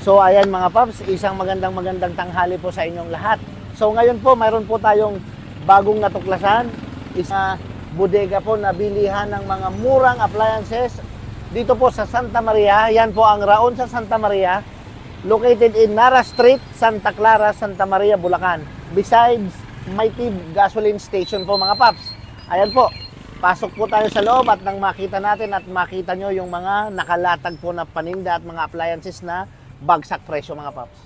So ayan mga paps, isang magandang tanghali po sa inyong lahat. So ngayon po, mayroon po tayong bagong natuklasan. Isa bodega po na bilihan ng mga murang appliances dito po sa Santa Maria. Yan po ang Raon sa Santa Maria, located in Nara Street, Santa Clara, Santa Maria, Bulacan. Besides Mighty Gasoline Station po mga paps. Ayan po, pasok po tayo sa loob at nang makita natin at makita nyo yung mga nakalatag po na paninda at mga appliances na bagsak presyo mga paps.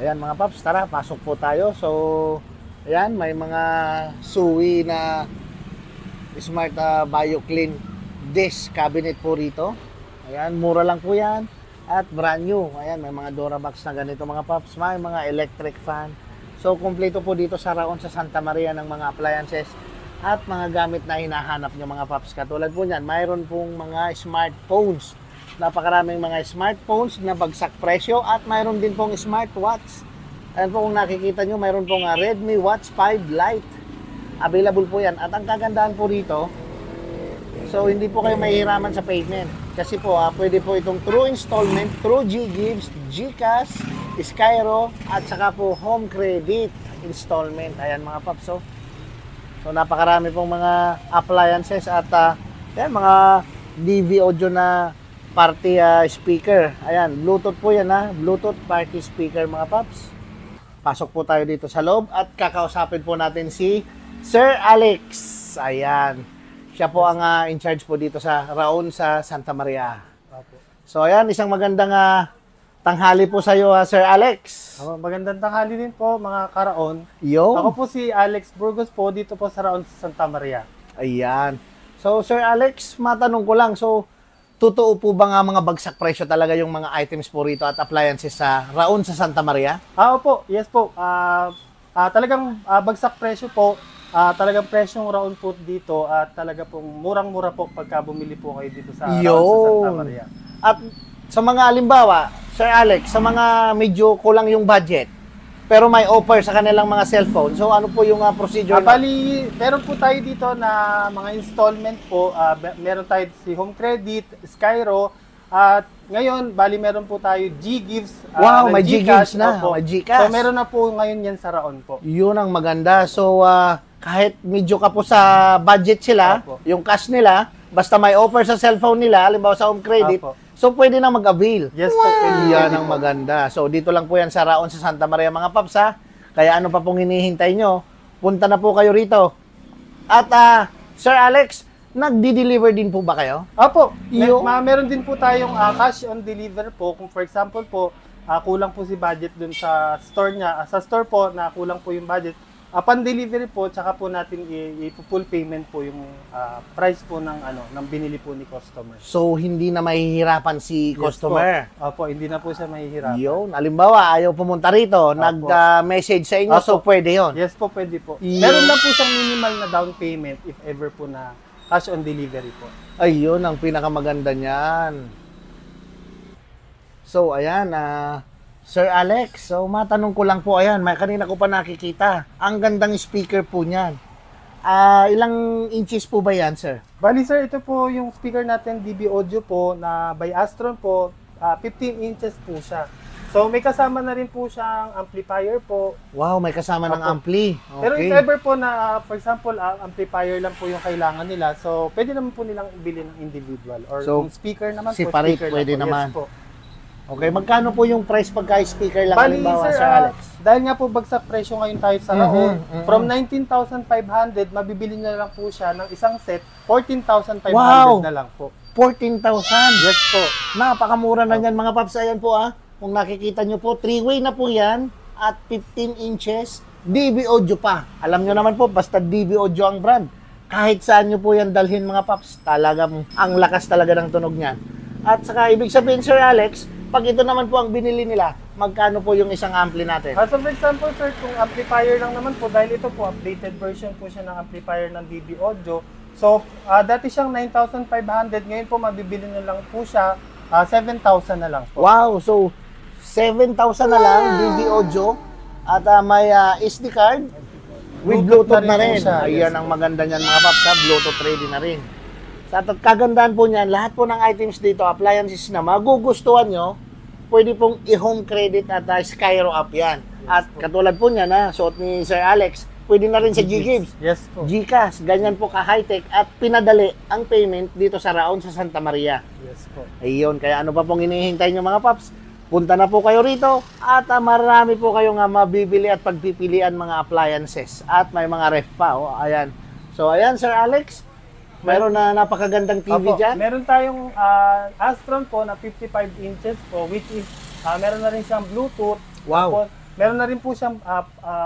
Ayan mga paps, tara, pasok po tayo. So, ayan, may mga suwi na Smart BioClean dish cabinet po rito. Ayan, mura lang po yan at brand new. Ayan, may mga Durabox na ganito mga paps, may mga electric fan. So, kumpleto po dito sa Raon sa Santa Maria ng mga appliances at mga gamit na hinahanap nyo mga paps. Katulad po niyan, mayroon pong mga smartphones. Napakaraming mga smartphones na bagsak presyo at mayroon din pong smartwatch. Ayan po kung nakikita nyo, mayroon pong Redmi Watch 5 Lite. Available po yan. At ang kagandahan po rito, so hindi po kayo mahihiraman sa payment. Kasi po, pwede po itong through installment, through GGives, GCash, Skyro, at saka po home credit installment. Ayan mga paps. So napakarami pong mga appliances at yan, mga DV audio na party speaker. Ayan, Bluetooth po yan Bluetooth party speaker mga paps. Pasok po tayo dito sa loob at kakausapin po natin si Sir Alex. Ayan. Siya po ang in charge po dito sa Raon sa Santa Maria. So ayan, isang magandang tanghali po sa iyo Sir Alex. Magandang tanghali din po mga karaon. Yo. Ako po si Alex Burgos po dito po sa Raon sa Santa Maria. Ayan. So Sir Alex, matanong ko lang, so totoo po ba nga mga bagsak presyo talaga yung mga items po rito at appliances sa Raon sa Santa Maria? Opo, yes po. Talagang bagsak presyo po. Talagang presyong Raon po dito at talaga pong murang-mura po pagka bumili po kayo dito sa Raon sa Santa Maria. At sa mga halimbawa, Sir Alex, sa mga medyo kulang yung budget, pero may offer sa kanilang mga cellphone. So ano po yung procedure? Bali, meron po tayo dito na mga installment po. Meron tayo si Home Credit, Skyro, at ngayon, bali meron po tayo GGives. Wow, may GGives na. May GCash. So meron na po ngayon yan sa Raon po. Yun ang maganda. So kahit medyo ka po sa budget sila, yung cash nila, basta may offer sa cellphone nila, halimbawa sa Home Credit, so pwede na mag-avail. Yes po. Yan ang maganda. So dito lang po yan sa Raon sa Santa Maria mga paps Kaya ano pa pong hinihintay nyo, punta na po kayo rito. At Sir Alex, nagdi-deliver din po ba kayo? Opo. Meron din po tayong cash on deliver po. Kung for example po, kulang po si budget dun sa store niya. Sa store po, na kulang po yung budget. Upon delivery po, tsaka po natin i-full payment po yung price po ng binili po ni customer. So hindi na mahihirapan si customer. Opo, hindi na po siya mahihirapan. Yun, halimbawa ayaw pumunta rito, nag-message sa inyo, so pwede yon. Yes po, pwede po. Meron lang po siyang minimal na down payment if ever po na cash on delivery po. Ayun ang pinakamaganda niyan. So ayan, Sir Alex, so matanong ko lang po, ayan, kanina ko pa nakikita. Ang gandang speaker po niyan. Ilang inches po ba yan, sir? Bali sir, ito po yung speaker natin, DB Audio po, na by Astron po, 15 inches po siya. So may kasama na rin po siyang amplifier po. Wow, may kasama ng ampli. Okay. Pero if ever po na, for example, amplifier lang po yung kailangan nila, so pwede naman po nilang ibili ng individual. Or so, kung speaker naman po, separate speaker pwede lang po. naman. Yes po. Okay, magkano po yung price pagka speaker lang Bali, halimbawa, sir, Sir Alex? Dahil nga po bagsak presyo ngayon tayo sa Raon, from 19,500, mabibili na lang po siya ng isang set, 14,500 na lang po. 14,000? Yes po. Napakamura na yan mga paps. Ayan po kung nakikita nyo po, 3-way na po yan at 15 inches, DB Audio pa. Alam nyo naman po, basta DB Audio ang brand. Kahit saan nyo po yan dalhin mga paps, talagang ang lakas talaga ng tunog niyan. At saka ibig sabihin, Sir Alex, pag ito naman po ang binili nila, magkano po yung isang ampli natin? So for example, sir, kung amplifier lang naman po, dahil ito po, updated version po siya ng amplifier ng DB Audio, So, dati siyang 9,500. Ngayon po, mabibili na lang po siya 7,000 na lang po. Wow, so 7,000 na lang, DV audio, at may SD card, with Bluetooth na rin. po siya. Ayan ang maganda niyan mga paps, Bluetooth ready na rin. Sa kagandahan po niyan, lahat po ng items dito, appliances na magugustuhan nyo, pwede pong i-home credit at Skyro app yan. At katulad po niyan, suot ni Sir Alex, pwede na rin sa G-Gives, Yes po. GCash, ganyan po ka-high-tech at pinadali ang payment dito sa Raon sa Santa Maria. Yes po. Ayun, kaya ano pa pong hinihintay nyo mga paps? Punta na po kayo rito at marami po kayong mabibili at pagpipilian mga appliances at may mga ref pa. Oh, ayan. So ayan Sir Alex, meron na napakagandang TV Opo, dyan. meron tayong Astron po na 55 inches po, which is meron na rin siyang Bluetooth. Wow. Tapos, meron na rin po siyang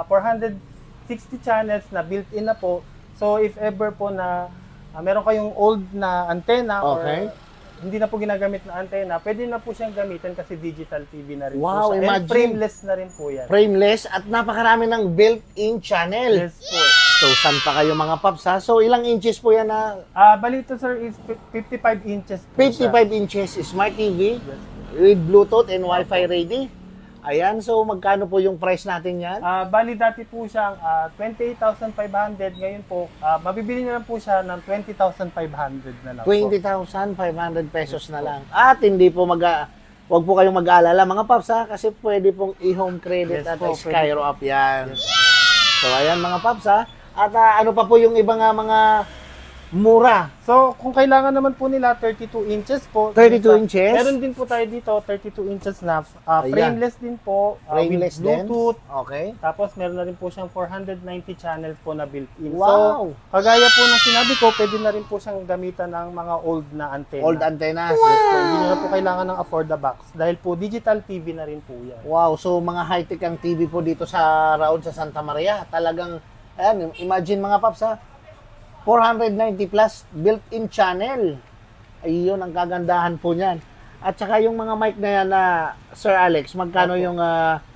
460 channels na built-in na po. So if ever po na meron kayong old na antenna Okay. or hindi na po ginagamit na antenna, pwede na po siyang gamitin kasi digital TV na rin Wow, po siya. imagine. And frameless na rin po yan. Frameless at napakarami ng built-in channel. Yes po. So saan pa kayo mga paps ha? So ilang inches po yan na? Bali ito sir is 55 inches po 55 siya. inches Smart TV Yes po. with Bluetooth and Wi-Fi ready. Ayan, so magkano po yung price natin yan? Bali dati po siyang 28,500. Ngayon po, mabibili na lang po siya ng 20,500 na lang po. 20,500 pesos na lang. At hindi po wag po kayong mag-aalala mga paps ha, kasi pwede pong i-home credit Yes at po, Skyro app yan. Yes. So ayan mga paps ha. At ano pa po yung ibang mga mura? So, kung kailangan naman po nila 32 inches po. 32 inches? Meron din po tayo dito 32 inches na Ayan. frameless din po, Frameless with Bluetooth. din? Okay. Tapos meron na rin po siyang 490 channels po na built-in. Wow! So, kagaya po ng sinabi ko, pwede na rin po siyang gamitan ng mga old na antenna. Old antennas. Yes po, hindi nyo na po kailangan ng afford the box dahil po digital TV na rin po yan. Wow, so mga high-tech ang TV po dito sa Raon sa Santa Maria. Talagang, ayan, imagine mga paps ha, 490 plus built-in channel. Ayun ang kagandahan po niyan. At saka yung mga mic na yan na Sir Alex, magkano Opo. yung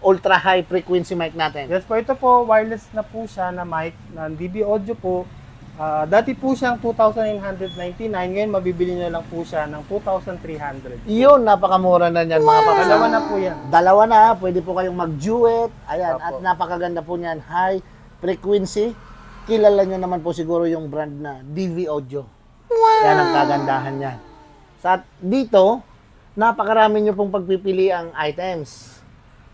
ultra high frequency mic natin? Yes po, ito po, wireless na po siya na mic, na DB audio po. Dati po siyang 2,999, ngayon mabibili na lang po siya ng 2,300. Yun, napakamura na niyan mga paps. Dalawa na po yan. Dalawa na, pwede po kayong mag-duet. Ayan, Opo. at napakaganda po niyan, high frequency. Kilala nyo naman po siguro yung brand na DV Audio. Yan ang kagandahan niyan. Sa dito, napakarami nyo pong pagpipili ang items.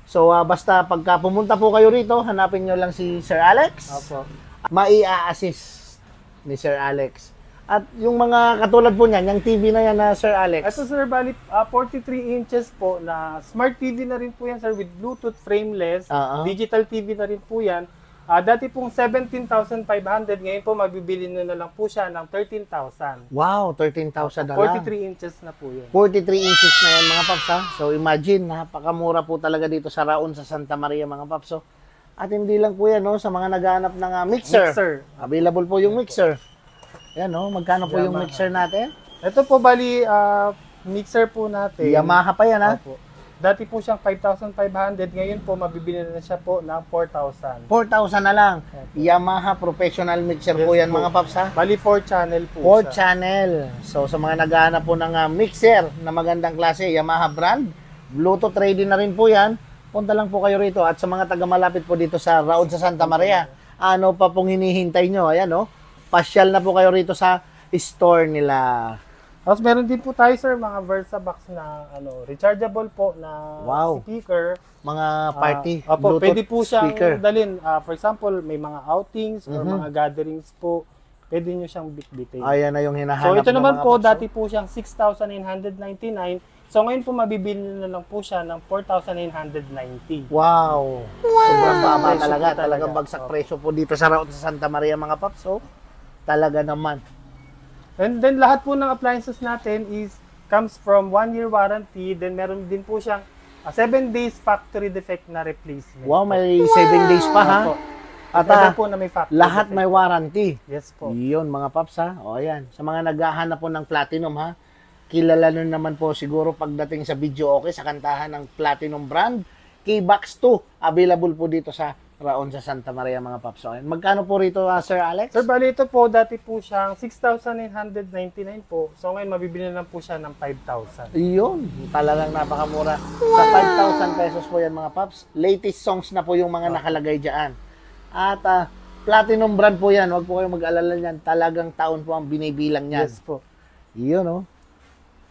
So, basta pagka pumunta po kayo rito, hanapin nyo lang si Sir Alex. Opo. Mai-assist ni Sir Alex. At yung mga katulad po niyan, yung TV na yan na Sir Alex. Ito sir, bali 43 inches po na smart TV na rin po yan sir with Bluetooth frameless. Oo. Digital TV na rin po yan. Dati pong 17,500, ngayon po mabibili na lang po siya ng 13,000. Wow, 13,000 na lang. 43 inches na po yan. 43 inches na yan mga paps ha. So imagine, napakamura po talaga dito sa Raon sa Santa Maria mga paps. So, at hindi lang po yan no, sa mga naghahanap ng mixer. Mixer. Available po yung mixer. Yan no, magkano po yung Yamaha. mixer natin? Ito po bali mixer po natin. Yamaha pa yan ha. Opo. Dati po siyang 5,500, ngayon po mabibili na siya po ng 4,000. 4,000 na lang. Opo. Yamaha professional mixer po Yes yan po. mga paps ha. Bali 4 channel po 4 siya. channel. So sa mga naghahanap po ng mixer na magandang klase, Yamaha brand, Bluetooth ready na rin po yan. Punta lang po kayo rito. At sa mga taga malapit po dito sa Raon sa Santa Maria, ano pa pong hinihintay nyo? Ayan no, pasyal na po kayo rito sa store nila. Tapos meron din po tayo sir mga VersaBox na rechargeable po na Wow. speaker. Mga party, Opo, Bluetooth pwede po siyang speaker. dalhin. For example, may mga outings or Mhm. mga gatherings po. Pwede nyo siyang bitbitin. Ayan na yung So hinahanap ito ng naman mga po, paps, dati po siyang 6,999. So ngayon po mabibili na lang po siya ng 4,990. Wow. Sobrang baba Presyo talaga. po talaga. Talagang bagsak Opo. presyo po dito sa Raon sa Santa Maria mga paps. So, talaga naman. And then lahat po ng appliances natin comes from 1-year warranty. Then meron din po siyang 7 days factory defect na replacement. Wow, may 7 days pa ha. Opo. At Meron po na may factory lahat defect. may warranty. Yes po. Yun mga paps ha. O ayan. Sa mga naghahanap po ng platinum ha. Kilala nyo naman po siguro pagdating sa video okay sa kantahan ng platinum brand. K-Box 2. Available po dito sa Raon sa Santa Maria mga paps. So, magkano po rito, Sir Alex? Sir, bali ito po, dati po siyang 6,999 po. So ngayon, mabibili na lang po siya ng 5,000. Iyon, talagang napakamura. Sa 5,000 pesos po yan mga paps. Latest songs na po yung mga nakalagay dyan. At platinum brand po yan. Huwag po kayong mag-alala niyan. Talagang taon po ang binibilang niyan. Yes po. Iyon, no?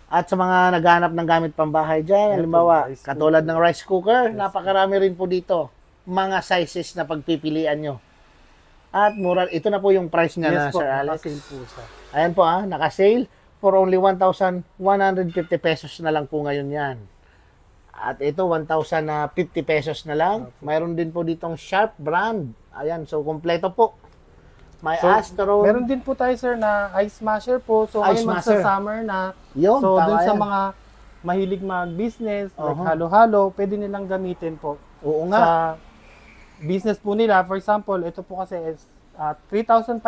At sa mga naghahanap ng gamit pambahay dyan, halimbawa, rice katulad ng rice cooker, napakarami rin po dito. Mga sizes na pagpipilian nyo. At mura, ito na po yung price niya na, Yes po, Sir Alex. naka-sale po siya. Ayan po naka-sale for only 1,150 pesos na lang po ngayon yan. At ito, 1,050 pesos na lang. Mayroon din po ditong Sharp brand. Ayan, so kompleto po. May So, Astro. meron din po tayo, sir, na ice masher po. So Ice ngayon masher. magsa-summer na. Yun, So tama dun sa yan. mga mahilig mag-business, like Uh-huh. halo-halo, pwede nilang gamitin po. Oo nga. Sa business po nila, for example, ito po kasi is 3,500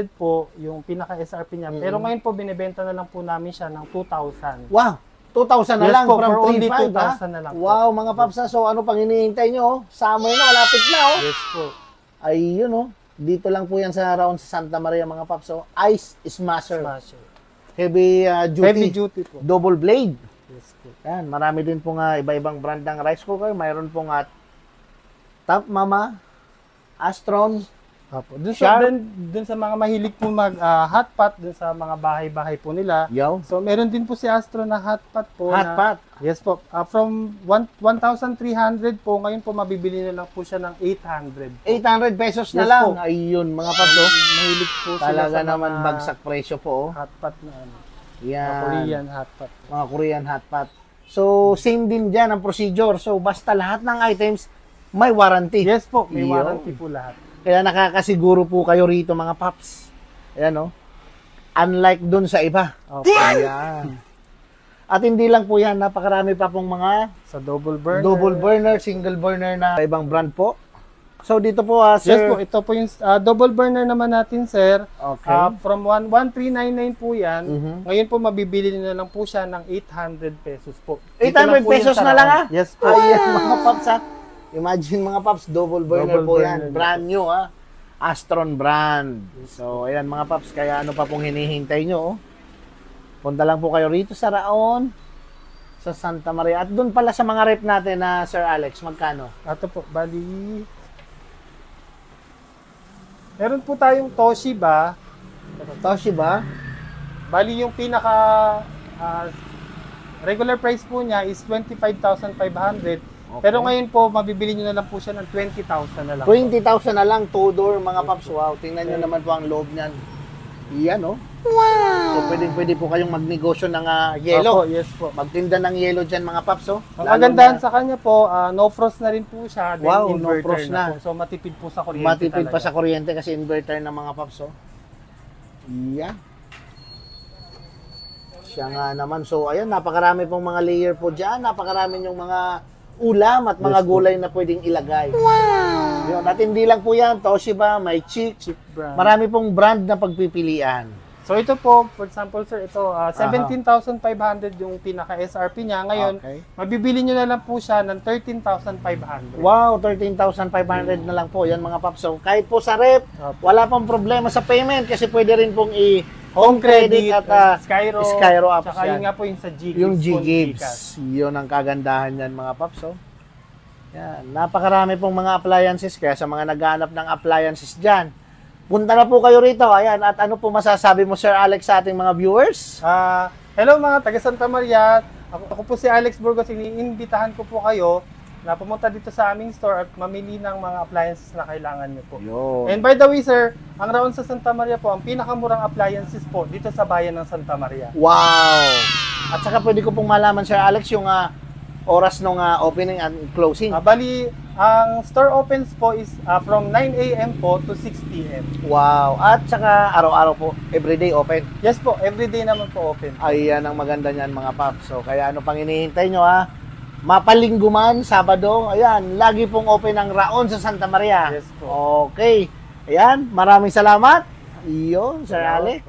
po yung pinaka-SRP niya. Pero ngayon po, binibenta na lang po namin siya ng 2,000. Wow, 2,000 na Yes lang po, from for only 3,500 ha? 2,000 na lang po. Wow, mga paps so ano pang hinihintay nyo? Summer na, malapit na Yes po. Ayun dito lang po yan sa Raon sa Santa Maria mga paps. So, Ice Smasher. Smasher. Heavy duty. Heavy duty po. Double blade. Yes po. Yan, marami din pong iba-ibang brand ng rice cooker. Mayroon pong Top Mama, Astron. Apo. Dun Sharp. sa, dun sa mga mahilig po mag hot pot, dun sa mga bahay-bahay po nila. Yo. So, meron din po si Astro na hot pot po. Hot na, pot. Yes po. From 1,300 po, ngayon po mabibili na lang po siya ng 800 po. 800 pesos na Yes lang. po. Ayun, mga paps. Mahilig po sila Talaga sa naman mga bagsak presyo po. hot pot na ano. Yan. Mga Korean hot pot. Mga Korean hot pot. So, same din dyan ang procedure. So, basta lahat ng items may warranty. Yes po, may Yun. warranty po lahat. Kaya nakakasiguro po kayo rito mga paps. Ayan Unlike dun sa iba. Okay. Ayan. At hindi lang po yan, napakarami pa pong mga Sa double burner. double burner, single burner na ibang brand po. So dito po Yes sir. po, ito po yung double burner naman natin, sir. Okay. From 1,399 po yan. Mhm. Ngayon po, mabibili na lang po siya ng 800 pesos po. 800 Dito lang po pesos yan sa na lang Raon. Yes po. Ayan mga paps Imagine mga paps, double burner Double po burner yan. Brand new Astron brand. So ayan mga paps, kaya ano pa pong hinihintay nyo Punta lang po kayo rito sa Raon, sa Santa Maria. At doon pala sa mga rep natin na Sir Alex, magkano? Ito po, bali. Meron po tayong Toshiba. Toshiba? Bali yung pinaka regular price po niya is 25,500. Pero ngayon po, mabibili nyo na lang po siya ng 20,000 na lang. 20,000 na lang, two-door mga paps. Wow, tingnan nyo naman po ang loob niyan. Iyan Wow! So pwede po kayong magnegosyo ng yelo. Opo, yes po. Magtinda ng yelo dyan mga paps. Ang kagandahan sa kanya po, no frost na rin po siya. Then Wow, no inverter frost na. po. So matipid po sa kuryente Matipid pa talaga. sa kuryente kasi inverter ng mga paps. Iyan. Siya nga naman. So ayan, napakarami pong mga layer po dyan. Napakarami yung mga ulam at mga Yes po. gulay na pwedeng ilagay. Wow! Yun, at hindi lang po yan, Toshiba, may Chick. Cheap brand. Marami pong brand na pagpipilian. So ito po, for example sir, ito 17,500 yung pinaka SRP niya. Ngayon, Okay. mabibili nyo na lang po siya ng 13,500. Wow, 13,500 na lang po. Yan mga paps. So, kahit po sa rep, Opo. wala pong problema sa payment kasi pwede rin pong Home credit at Skyro apps tsaka yan. yun nga po yung sa G-Gibbs. Yung Phone G-Gibbs. Gcash. Yun ang kagandahan yan mga paps. Yan. Napakarami pong mga appliances. Kaya sa mga naghahanap ng appliances dyan, punta na po kayo rito. Ayan. At ano po masasabi mo Sir Alex sa ating mga viewers? Hello mga taga Santa Maria. Ako po si Alex Burgos. Iniimbitahan ko po kayo na pumunta dito sa aming store at mamili ng mga appliances na kailangan niyo po. Yun. And by the way sir, ang Raon sa Santa Maria po, ang pinakamurang appliances po dito sa bayan ng Santa Maria. Wow! At saka pwede ko pong malaman Sir Alex yung oras ng opening and closing. Bali, ang store opens po is from 9 a.m. po to 6 p.m. Wow! At saka araw-araw po, everyday open. Yes po, everyday naman po open. Ayan ang maganda niyan mga paps. So kaya ano pang hinihintay nyo Mapalinggo man, Sabado, ayan, lagi pong open ang Raon sa Santa Maria. Yes po. Okay. Ayan, maraming salamat. Iyo, Sir Alex.